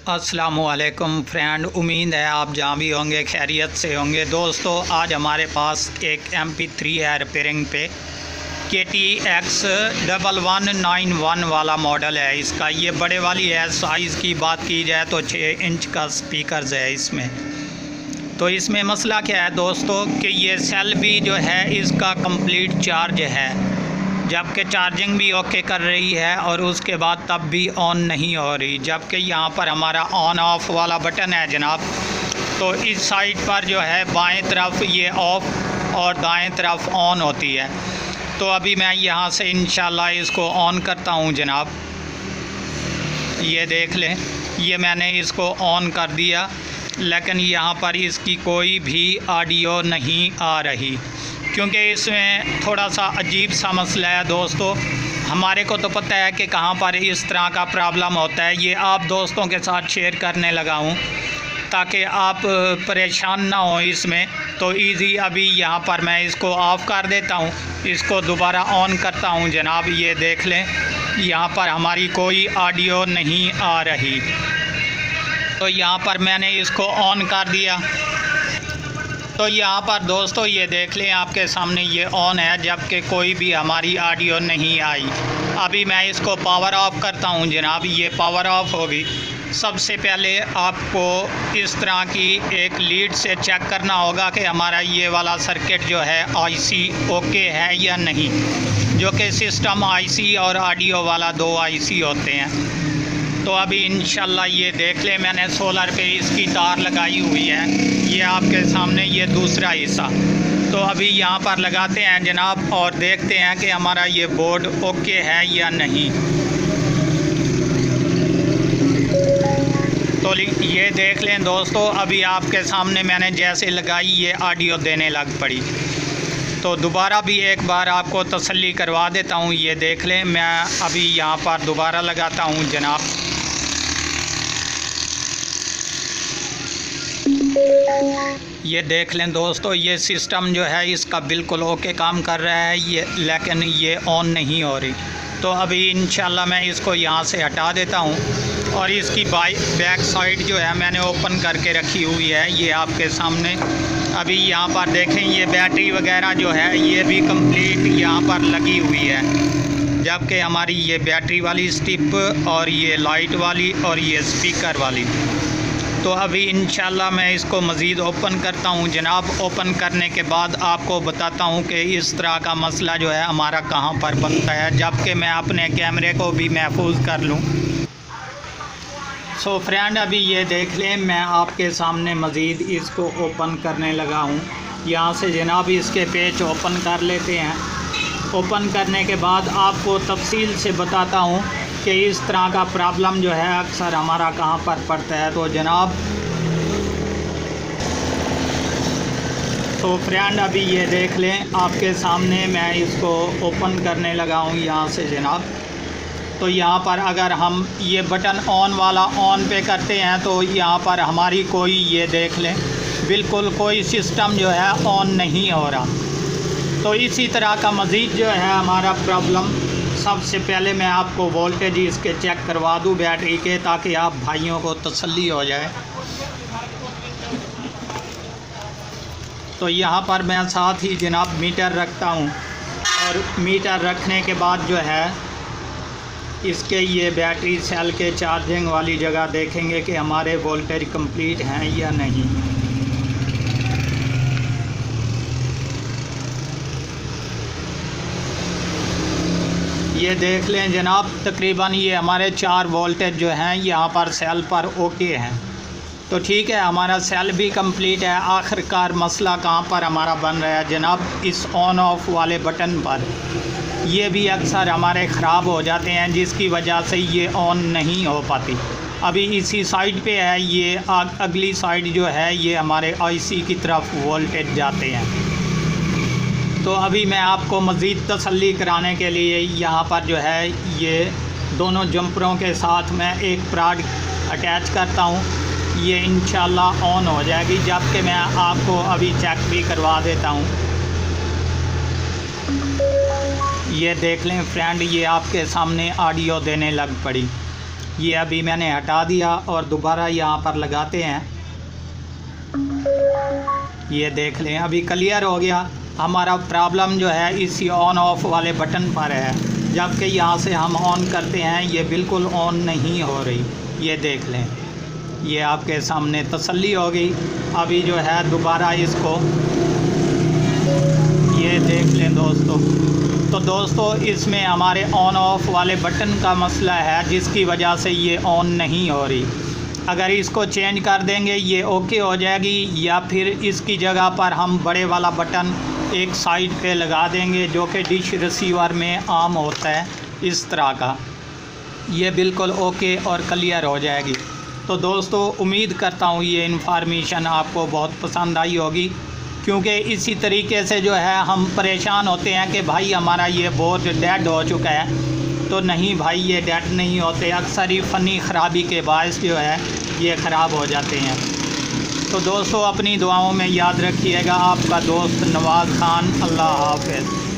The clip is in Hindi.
अस्सलामुअलैकुम फ्रेंड, उम्मीद है आप जहाँ भी होंगे खैरियत से होंगे। दोस्तों, आज हमारे पास एक MP3 है रिपेयरिंग पे। KTX 1191 वाला मॉडल है इसका। ये बड़े वाली है। साइज़ की बात की जाए तो 6 इंच का स्पीकर्स है इसमें। तो इसमें मसला क्या है दोस्तों कि ये सेल भी जो है इसका कंप्लीट चार्ज है, जबकि चार्जिंग भी ओके कर रही है और उसके बाद तब भी ऑन नहीं हो रही। जबकि यहाँ पर हमारा ऑन ऑफ़ वाला बटन है जनाब। तो इस साइड पर जो है बाएं तरफ ये ऑफ़ और दाएं तरफ ऑन होती है। तो अभी मैं यहाँ से इंशाल्लाह इसको ऑन करता हूँ जनाब। ये देख लें, ये मैंने इसको ऑन कर दिया, लेकिन यहाँ पर इसकी कोई भी ऑडियो नहीं आ रही, क्योंकि इसमें थोड़ा सा अजीब सा मसला है दोस्तों। हमारे को तो पता है कि कहाँ पर इस तरह का प्रॉब्लम होता है। ये आप दोस्तों के साथ शेयर करने लगा हूँ ताकि आप परेशान ना हो इसमें। तो इजी अभी यहाँ पर मैं इसको ऑफ़ कर देता हूँ, इसको दोबारा ऑन करता हूँ जनाब। ये देख लें, यहाँ पर हमारी कोई ऑडियो नहीं आ रही। तो यहाँ पर मैंने इसको ऑन कर दिया। तो यहाँ पर दोस्तों ये देख लें, आपके सामने ये ऑन है, जबकि कोई भी हमारी ऑडियो नहीं आई। अभी मैं इसको पावर ऑफ़ करता हूँ जनाब। ये पावर ऑफ़ होगी। सबसे पहले आपको इस तरह की एक लीड से चेक करना होगा कि हमारा ये वाला सर्किट जो है IC ओके है या नहीं, जो कि सिस्टम IC और ऑडियो वाला 2 IC होते हैं। तो अभी इंशाल्लाह ये देख लें, मैंने सोलर पे इसकी तार लगाई हुई है। ये आपके सामने ये दूसरा हिस्सा। तो अभी यहाँ पर लगाते हैं जनाब और देखते हैं कि हमारा ये बोर्ड ओके है या नहीं। तो ये देख लें दोस्तों, अभी आपके सामने मैंने जैसे लगाई ये ऑडियो देने लग पड़ी। तो दोबारा भी एक बार आपको तसल्ली करवा देता हूँ। ये देख लें, मैं अभी यहाँ पर दोबारा लगाता हूँ जनाब। ये देख लें दोस्तों, ये सिस्टम जो है इसका बिल्कुल ओके काम कर रहा है ये, लेकिन ये ऑन नहीं हो रही। तो अभी इंशाल्लाह मैं इसको यहाँ से हटा देता हूँ और इसकी बैक साइड जो है मैंने ओपन करके रखी हुई है। ये आपके सामने अभी यहाँ पर देखें, ये बैटरी वगैरह जो है ये भी कंप्लीट यहाँ पर लगी हुई है, जबकि हमारी ये बैटरी वाली स्टिप और ये लाइट वाली और ये स्पीकर वाली। तो अभी इंशाल्लाह मैं इसको मज़ीद ओपन करता हूँ जनाब। ओपन करने के बाद आपको बताता हूँ कि इस तरह का मसला जो है हमारा कहाँ पर बनता है, जबकि मैं अपने कैमरे को भी महफूज कर लूँ। सो फ्रेंड, अभी ये देख लें, मैं आपके सामने मज़ीद इसको ओपन करने लगा हूँ। यहाँ से जनाब इसके पेच ओपन कर लेते हैं। ओपन करने के बाद आपको तफसील से बताता हूँ कि इस तरह का प्रॉब्लम जो है अक्सर हमारा कहाँ पर पड़ता है। तो जनाब, तो फ्रेंड अभी ये देख लें, आपके सामने मैं इसको ओपन करने लगा हूँ यहाँ से जनाब। तो यहाँ पर अगर हम ये बटन ऑन वाला ऑन पे करते हैं तो यहाँ पर हमारी कोई, ये देख लें, बिल्कुल कोई सिस्टम जो है ऑन नहीं हो रहा। तो इसी तरह का मज़ीद जो है हमारा प्रॉब्लम, सबसे पहले मैं आपको वोल्टेज इसके चेक करवा दूं बैटरी के, ताकि आप भाइयों को तसल्ली हो जाए। तो यहाँ पर मैं साथ ही जनाब मीटर रखता हूँ, और मीटर रखने के बाद जो है इसके ये बैटरी सेल के चार्जिंग वाली जगह देखेंगे कि हमारे वोल्टेज कंप्लीट हैं या नहीं। ये देख लें जनाब, तकरीबन ये हमारे 4 वोल्टेज जो हैं यहाँ पर सेल पर ओके हैं। तो ठीक है, हमारा सेल भी कंप्लीट है। आखिरकार मसला कहाँ पर हमारा बन रहा है जनाब, इस ऑन ऑफ वाले बटन पर। ये भी अक्सर हमारे ख़राब हो जाते हैं, जिसकी वजह से ये ऑन नहीं हो पाती। अभी इसी साइड पे है, ये अगली साइड जो है ये हमारे IC की तरफ वोल्टेज जाते हैं। तो अभी मैं आपको मज़ीद तसल्ली कराने के लिए यहाँ पर जो है ये दोनों जंपरों के साथ मैं एक प्राड अटैच करता हूँ। ये इंशाल्लाह ऑन हो जाएगी, जबकि मैं आपको अभी चेक भी करवा देता हूँ। ये देख लें फ्रेंड, ये आपके सामने ऑडियो देने लग पड़ी। ये अभी मैंने हटा दिया और दोबारा यहाँ पर लगाते हैं। ये देख लें अभी क्लियर हो गया। हमारा प्रॉब्लम जो है इसी ऑन ऑफ वाले बटन पर है, जबकि यहाँ से हम ऑन करते हैं ये बिल्कुल ऑन नहीं हो रही। ये देख लें, ये आपके सामने तसल्ली हो गई। अभी जो है दोबारा इसको ये देख लें दोस्तों। तो दोस्तों इसमें हमारे ऑन ऑफ वाले बटन का मसला है, जिसकी वजह से ये ऑन नहीं हो रही। अगर इसको चेंज कर देंगे ये ओके हो जाएगी, या फिर इसकी जगह पर हम बड़े वाला बटन एक साइड पे लगा देंगे, जो कि डिश रिसीवर में आम होता है इस तरह का। ये बिल्कुल ओके और क्लियर हो जाएगी। तो दोस्तों उम्मीद करता हूँ ये इन्फॉर्मेशन आपको बहुत पसंद आई होगी, क्योंकि इसी तरीके से जो है हम परेशान होते हैं कि भाई हमारा ये बोर्ड डेड हो चुका है। तो नहीं भाई, ये डेड नहीं होते, अक्सर ही फ़नी ख़राबी के बायस जो है ये ख़राब हो जाते हैं। तो दोस्तों अपनी दुआओं में याद रखिएगा। आपका दोस्त नवाज़ खान। अल्लाह हाफ़िज़।